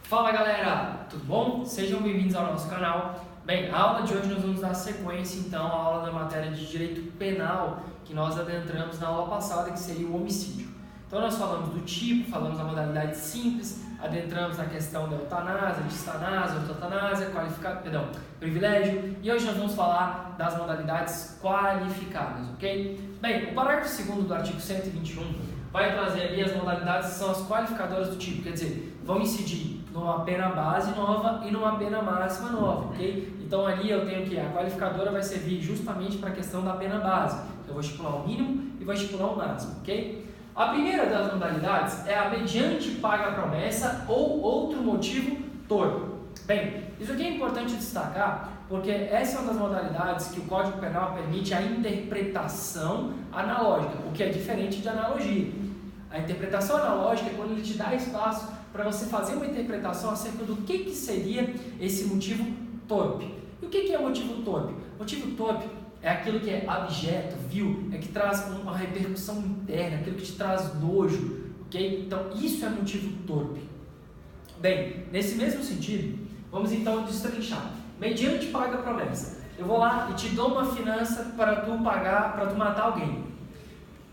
Fala galera, tudo bom? Sejam bem-vindos ao nosso canal. Bem, a aula de hoje nós vamos dar sequência então à aula da matéria de direito penal que nós adentramos na aula passada, que seria o homicídio. Então nós falamos do tipo, falamos da modalidade simples, adentramos na questão da eutanásia, distanásia, ortotanásia, privilégio, e hoje nós vamos falar das modalidades qualificadas, ok? Bem, o parágrafo 2º do artigo 121 vai trazer ali as modalidades que são as qualificadoras do tipo, quer dizer, vão incidir numa pena base nova e numa pena máxima nova, ok? Então ali eu tenho que a qualificadora vai servir justamente para a questão da pena base. Eu vou estipular o mínimo e vou estipular o máximo, ok? A primeira das modalidades é a mediante paga-promessa ou outro motivo torpe. Bem, isso aqui é importante destacar porque essa é uma das modalidades que o Código Penal permite a interpretação analógica, o que é diferente de analogia. A interpretação analógica é quando ele te dá espaço para você fazer uma interpretação acerca do que seria esse motivo torpe. E o que é motivo torpe? Motivo torpe é aquilo que é abjeto, vil, é que traz uma repercussão interna, aquilo que te traz nojo, ok? Então isso é motivo torpe. Bem, nesse mesmo sentido, vamos então destrinchar. Mediante paga-promessa, eu vou lá e te dou uma finança para tu pagar, para tu matar alguém.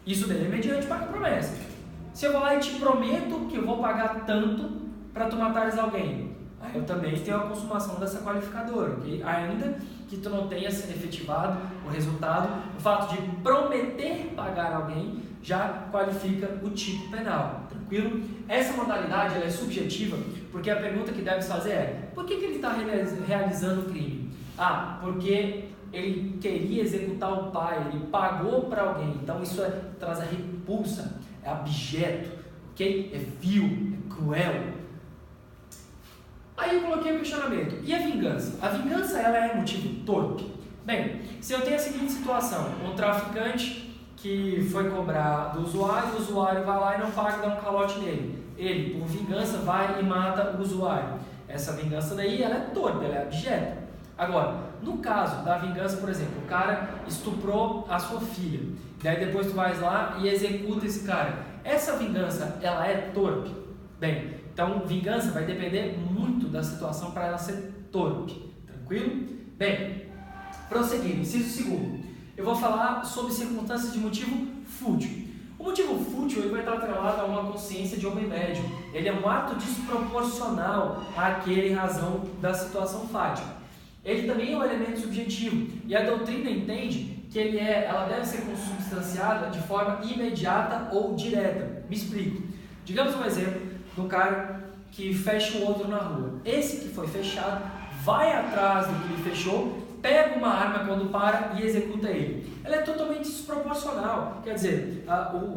Isso daí é mediante paga-promessa. Se eu vou lá e te prometo que eu vou pagar tanto para tu matares alguém, aí eu também tenho a consumação dessa qualificadora, ok? Ainda que tu não tenha efetivado o resultado, o fato de prometer pagar alguém já qualifica o tipo penal, tranquilo? Essa modalidade ela é subjetiva, porque a pergunta que deve fazer é: por que ele está realizando o crime? Ah, porque ele queria executar o pai, ele pagou para alguém, então isso traz a repulsa, é abjeto, ok? É vil, é cruel. Aí eu coloquei o questionamento: e a vingança? A vingança ela é motivo torpe? Bem, se eu tenho a seguinte situação: um traficante que foi cobrar do usuário, o usuário vai lá e não paga e dá um calote nele. Ele, por vingança, vai e mata o usuário. Essa vingança daí ela é torpe, ela é abjeta. Agora, no caso da vingança, por exemplo, o cara estuprou a sua filha, daí depois tu vais lá e executa esse cara. Essa vingança, ela é torpe? Bem, então vingança vai depender muito da situação para ela ser torpe, tranquilo? Bem, prosseguindo, inciso 2º, eu vou falar sobre circunstâncias de motivo fútil. O motivo fútil ele vai estar atrelado a uma consciência de homem médio. Ele é um ato desproporcional àquele razão da situação fática. Ele também é um elemento subjetivo e a doutrina entende que ela deve ser consubstanciada de forma imediata ou direta. Me explico. Digamos um exemplo do cara que fecha o outro na rua. Esse que foi fechado vai atrás do que ele fechou, pega uma arma quando para e executa ele. Ela é totalmente desproporcional. Quer dizer,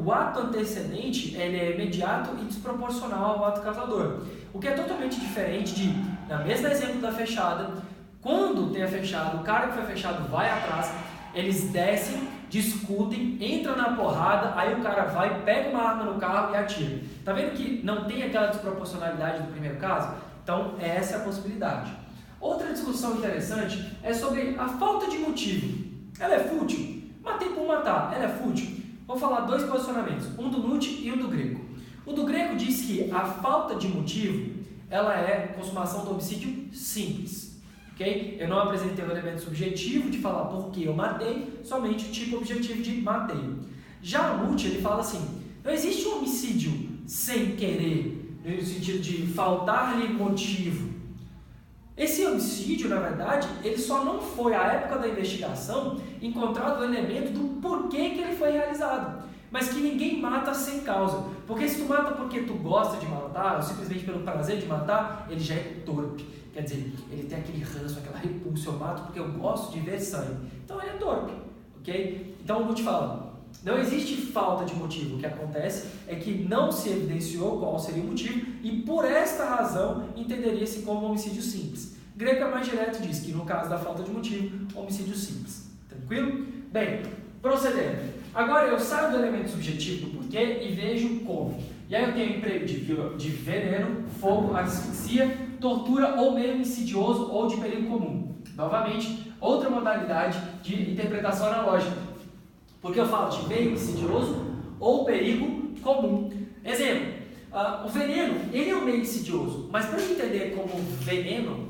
o ato antecedente ele é imediato e desproporcional ao ato causador. O que é totalmente diferente de, na mesma exemplo da fechada, quando tem a fechada, o cara que foi fechado vai atrás, eles descem, discutem, entram na porrada, aí o cara vai, pega uma arma no carro e atira. Tá vendo que não tem aquela desproporcionalidade do primeiro caso? Então, essa é a possibilidade. Outra discussão interessante é sobre a falta de motivo. Ela é fútil? Matei por matar, ela é fútil? Vou falar dois posicionamentos, um do Nutt e um do Greco. O do Greco diz que a falta de motivo, ela é consumação do homicídio simples. Okay? Eu não apresentei um elemento subjetivo de falar por que eu matei, somente o tipo objetivo de matei. Já o Nutt, ele fala assim: não existe um homicídio sem querer, no sentido de faltar-lhe motivo. Esse homicídio, na verdade, ele só não foi, à época da investigação, encontrado o elemento do porquê que ele foi realizado. Mas que ninguém mata sem causa. Porque se tu mata porque tu gosta de matar, ou simplesmente pelo prazer de matar, ele já é torpe. Quer dizer, ele tem aquele ranço, aquela repulsa, eu mato porque eu gosto de ver sangue. Então ele é torpe, ok? Então o Nutt fala: não existe falta de motivo. O que acontece é que não se evidenciou qual seria o motivo e por esta razão entenderia-se como homicídio simples. Greco é mais direto, diz que no caso da falta de motivo, homicídio simples. Tranquilo? Bem, procedendo. Agora eu saio do elemento subjetivo do porquê e vejo como. E aí eu tenho emprego de veneno, fogo, asfixia, tortura ou meio insidioso ou de perigo comum. Novamente, outra modalidade de interpretação analógica. Porque eu falo de meio insidioso ou perigo comum. Exemplo: O veneno, ele é um meio insidioso, mas para entender como veneno,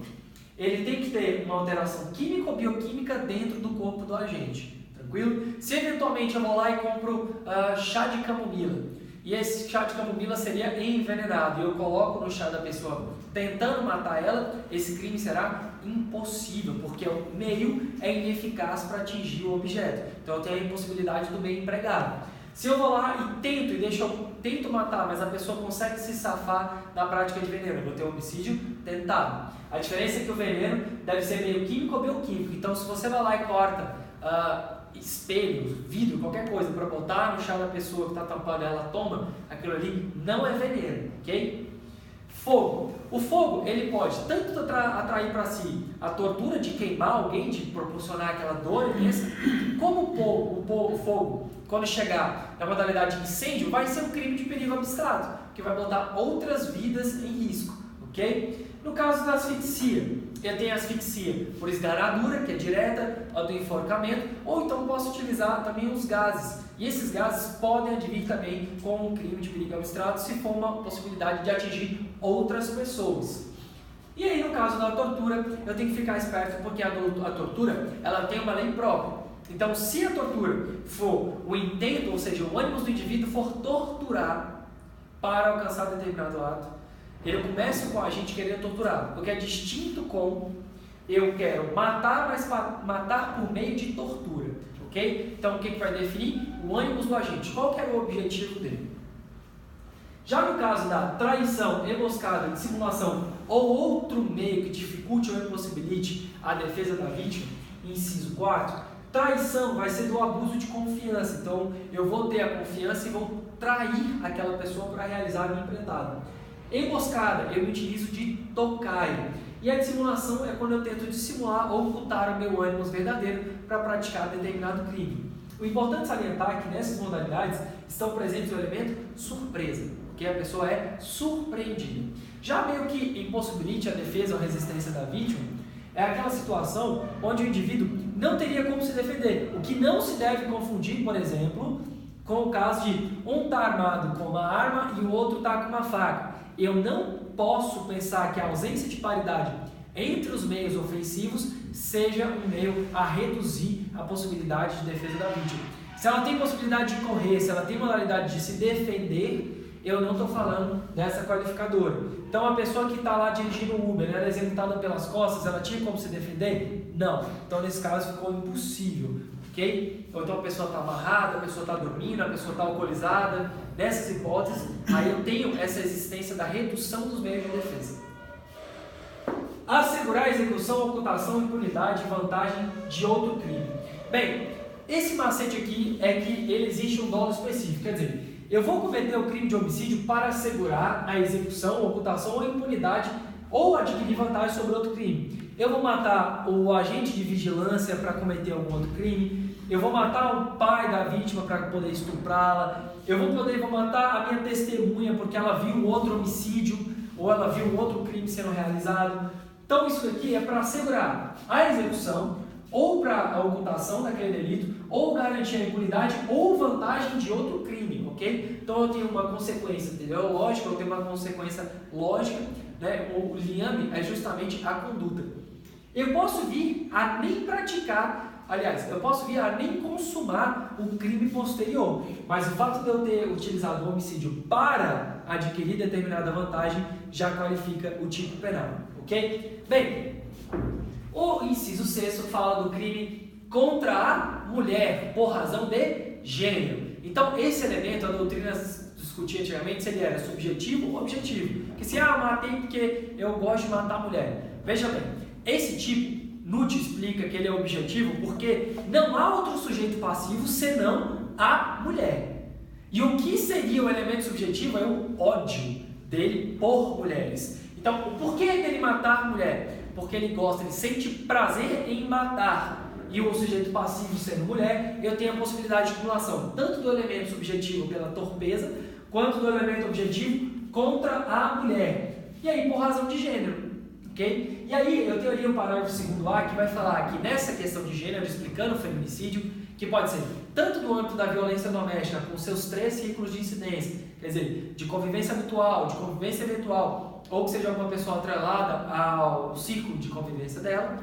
ele tem que ter uma alteração química ou bioquímica dentro do corpo do agente, tranquilo? Se eventualmente eu vou lá e compro chá de camomila, e esse chá de camomila seria envenenado, e eu coloco no chá da pessoa tentando matar ela, esse crime será impossível, porque o meio é ineficaz para atingir o objeto, então eu tenho a impossibilidade do meio empregado. Se eu vou lá e tento matar, mas a pessoa consegue se safar da prática de veneno, eu vou ter um homicídio tentado. A diferença é que o veneno deve ser meio químico ou bioquímico. Então, se você vai lá e corta espelho, vidro, qualquer coisa, para botar no chá da pessoa que está tampando, ela toma, aquilo ali não é veneno, ok? Fogo. O fogo, ele pode tanto atrair para si a tortura de queimar alguém, de proporcionar aquela dor imensa, como o fogo, quando chegar na modalidade de incêndio, vai ser um crime de perigo abstrato, que vai botar outras vidas em risco, ok? No caso da asfixia, eu tenho asfixia por esganadura, que é direta, a do enforcamento, ou então posso utilizar também os gases. E esses gases podem advir também como um crime de perigo abstrato se for uma possibilidade de atingir outras pessoas. E aí, no caso da tortura, eu tenho que ficar esperto porque a tortura ela tem uma lei própria. Então, se a tortura for o intento, ou seja, o ânimo do indivíduo for torturar para alcançar determinado ato, ele começa com a gente querer torturar, porque é distinto com eu quero matar, mas matar por meio de tortura, ok? Então, o que vai definir? O ânimo do agente. Qual que era o objetivo dele? Já no caso da traição, emboscada, dissimulação ou outro meio que dificulte ou impossibilite a defesa da vítima, inciso 4, traição vai ser do abuso de confiança. Então, eu vou ter a confiança e vou trair aquela pessoa para realizar a minha empreitada. Emboscada, eu utilizo de tocaio. E a dissimulação é quando eu tento dissimular ou ocultar o meu ânimo verdadeiro para praticar determinado crime. O importante salientar é que nessas modalidades estão presentes o elemento surpresa, porque a pessoa é surpreendida. Já meio que impossibilite a defesa ou resistência da vítima, é aquela situação onde o indivíduo não teria como se defender, o que não se deve confundir, por exemplo, com o caso de um estar armado com uma arma e o outro está com uma faca. Eu não posso pensar que a ausência de paridade entre os meios ofensivos seja um meio a reduzir a possibilidade de defesa da vítima. Se ela tem possibilidade de correr, se ela tem modalidade de se defender, eu não estou falando dessa qualificadora. Então, a pessoa que está lá dirigindo o Uber, ela é executada pelas costas, ela tinha como se defender? Não. Então, nesse caso, ficou impossível. Ok? Ou então a pessoa está amarrada, a pessoa está dormindo, a pessoa está alcoolizada. Nessas hipóteses, aí eu tenho essa existência da redução dos meios de defesa. Assegurar a execução, ocultação, impunidade e vantagem de outro crime. Bem, esse macete aqui é que ele existe um dolo específico. Quer dizer, eu vou cometer o crime de homicídio para assegurar a execução, ocultação ou impunidade ou adquirir vantagem sobre outro crime. Eu vou matar o agente de vigilância para cometer algum outro crime. Eu vou matar o pai da vítima para poder estuprá-la. Eu vou matar a minha testemunha porque ela viu um outro homicídio ou ela viu um outro crime sendo realizado. Então isso aqui é para assegurar a execução ou para a ocultação daquele delito ou garantir a impunidade ou vantagem de outro crime, ok? Então eu tenho uma consequência teleológica, eu tenho uma consequência lógica, né? O liame é justamente a conduta. Eu posso vir a nem praticar, aliás, eu posso vir a nem consumar o crime posterior, mas o fato de eu ter utilizado o homicídio para adquirir determinada vantagem já qualifica o tipo penal, ok? Bem, o inciso 6 fala do crime contra a mulher por razão de gênero. Então, esse elemento, a doutrina discutia antigamente se ele era subjetivo ou objetivo. Que se matei porque eu gosto de matar a mulher. Veja bem, esse tipo, Nutt explica que ele é objetivo porque não há outro sujeito passivo senão a mulher. E o que seria o elemento subjetivo é o ódio dele por mulheres. Então, o porquê dele matar a mulher? Porque ele gosta, ele sente prazer em matar. E o sujeito passivo sendo mulher, eu tenho a possibilidade de acumulação tanto do elemento subjetivo pela torpeza, quanto do elemento objetivo contra a mulher. E aí, por razão de gênero. ok? E aí eu tenho ali o parágrafo 2º-A que vai falar que nessa questão de gênero, explicando o feminicídio, que pode ser tanto no âmbito da violência doméstica, com seus 3 ciclos de incidência, quer dizer, de convivência habitual, de convivência eventual, ou que seja alguma pessoa atrelada ao ciclo de convivência dela,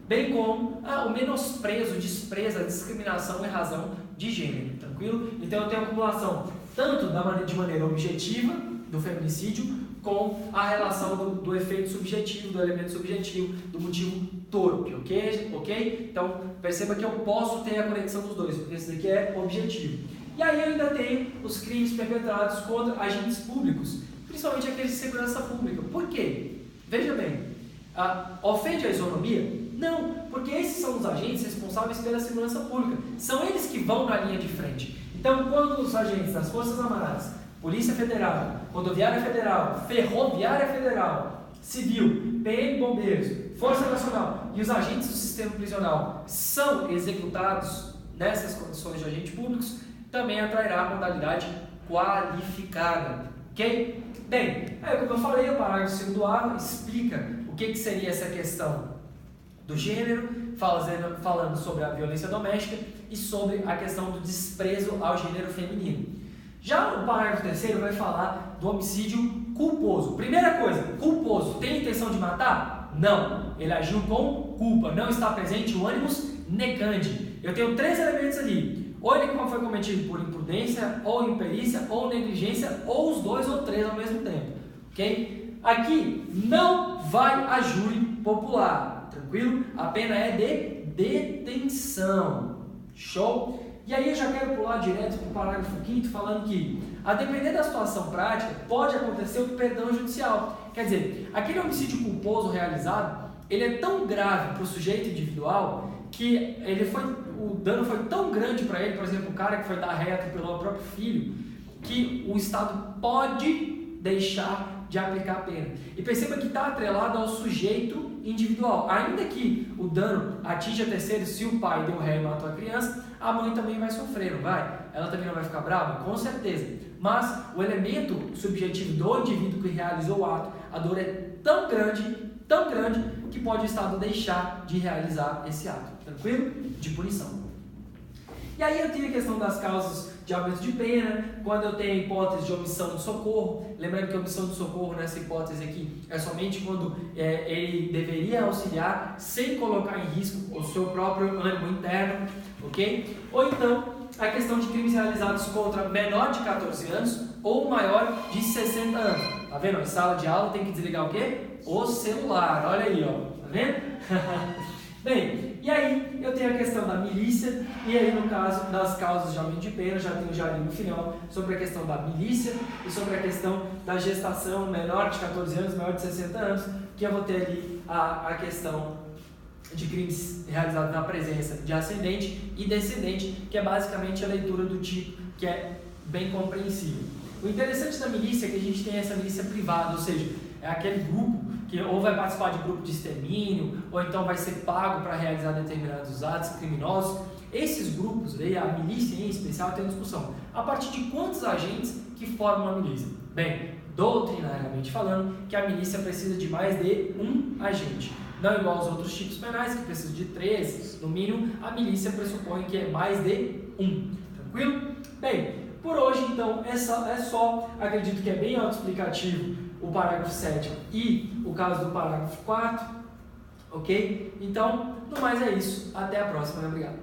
bem como o menosprezo, o desprezo, a discriminação em razão de gênero, tranquilo? Então eu tenho a acumulação tanto de maneira objetiva do feminicídio, com a relação do efeito subjetivo, do elemento subjetivo, do motivo torpe, ok? Então perceba que eu posso ter a conexão dos dois, porque esse daqui é objetivo. E aí eu ainda tenho os crimes perpetrados contra agentes públicos, principalmente aqueles de segurança pública. Por quê? Veja bem, ofende a isonomia? Não, porque esses são os agentes responsáveis pela segurança pública. São eles que vão na linha de frente. Então, quando os agentes das Forças Armadas, Polícia Federal, Rodoviária Federal, Ferroviária Federal, Civil, PM, Bombeiros, Força Nacional e os agentes do sistema prisional são executados nessas condições de agentes públicos, também atrairá a modalidade qualificada, ok? Bem, como eu falei, o parágrafo 2º-A explica o que seria essa questão do gênero, falando sobre a violência doméstica e sobre a questão do desprezo ao gênero feminino. Já o parágrafo 3º vai falar do homicídio culposo. Primeira coisa, culposo, tem intenção de matar? Não, ele agiu com culpa, não está presente o ânimos negandi. Eu tenho 3 elementos ali, ou ele foi cometido por imprudência, ou imperícia, ou negligência, ou os 2 ou 3 ao mesmo tempo, ok? Aqui não vai a júri popular, tranquilo? A pena é de detenção, show? E aí eu já quero pular direto para o parágrafo 5º, falando que, a depender da situação prática, pode acontecer o perdão judicial. Quer dizer, aquele homicídio culposo realizado, ele é tão grave para o sujeito individual, que o dano foi tão grande para ele, por exemplo, o cara que foi dar ré atropelou o próprio filho, que o Estado pode deixar de aplicar a pena. E perceba que está atrelado ao sujeito individual. Ainda que o dano atinja terceiros, se o pai deu ré e matou a criança, a mãe também vai sofrer, não vai? Ela também não vai ficar brava? Com certeza. Mas o elemento subjetivo do indivíduo que realizou o ato, a dor é tão grande, que pode o Estado deixar de realizar esse ato. Tranquilo? De punição. E aí eu tenho a questão das causas de aumento de pena, quando eu tenho a hipótese de omissão de socorro. Lembrando que a omissão de socorro nessa hipótese aqui é somente quando ele deveria auxiliar sem colocar em risco o seu próprio ânimo interno, ok? Ou então a questão de crimes realizados contra menor de 14 anos ou maior de 60 anos. Tá vendo? Em sala de aula tem que desligar o quê? O celular. Olha aí, ó. Tá vendo? Bem, e aí eu tenho a questão da milícia, e aí no caso das causas de aumento de pena, já tenho já ali no final sobre a questão da milícia e sobre a questão da gestação menor de 14 anos, maior de 60 anos, que eu vou ter ali a questão de crimes realizados na presença de ascendente e descendente, que é basicamente a leitura do tipo, que é bem compreensível. O interessante da milícia é que a gente tem essa milícia privada, ou seja, é aquele grupo que ou vai participar de grupo de extermínio, ou então vai ser pago para realizar determinados atos criminosos. Esses grupos, a milícia em especial, tem discussão. A partir de quantos agentes que formam a milícia? Bem, doutrinariamente falando, que a milícia precisa de mais de um agente. Não igual aos outros tipos penais, que precisam de 3, no mínimo, a milícia pressupõe que é mais de um. Tranquilo? Bem, por hoje, então, é só, acredito que é bem autoexplicativo o parágrafo 7 e o caso do parágrafo 4, ok? Então, no mais é isso. Até a próxima. Obrigado.